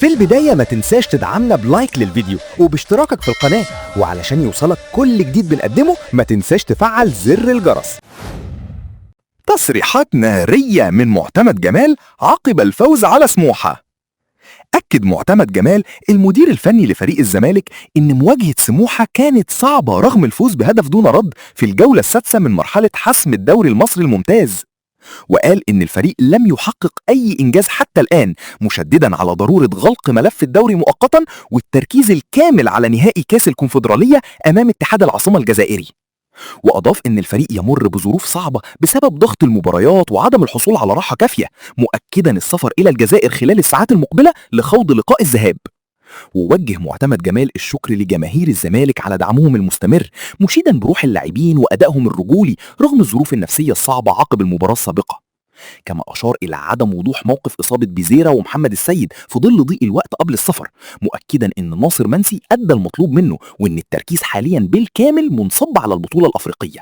في البداية ما تنساش تدعمنا بلايك للفيديو وباشتراكك في القناة، وعلشان يوصلك كل جديد بنقدمه ما تنساش تفعل زر الجرس. تصريحات نارية من معتمد جمال عقب الفوز على سموحة. أكد معتمد جمال المدير الفني لفريق الزمالك إن مواجهة سموحة كانت صعبة رغم الفوز بهدف دون رد في الجولة السادسة من مرحلة حسم الدوري المصري الممتاز، وقال إن الفريق لم يحقق أي إنجاز حتى الآن، مشددا على ضرورة غلق ملف الدوري مؤقتا والتركيز الكامل على نهائي كاس الكونفدرالية أمام اتحاد العاصمة الجزائري. وأضاف إن الفريق يمر بظروف صعبة بسبب ضغط المباريات وعدم الحصول على راحة كافية، مؤكدا السفر إلى الجزائر خلال الساعات المقبلة لخوض لقاء الذهاب. ووجه معتمد جمال الشكر لجماهير الزمالك على دعمهم المستمر، مشيدا بروح اللاعبين وأدائهم الرجولي رغم الظروف النفسية الصعبة عقب المباراة السابقة. كما أشار إلى عدم وضوح موقف إصابة بيزيرا ومحمد السيد في ظل ضيق الوقت قبل السفر، مؤكدا إن ناصر منسي أدى المطلوب منه وإن التركيز حاليا بالكامل منصب على البطولة الأفريقية.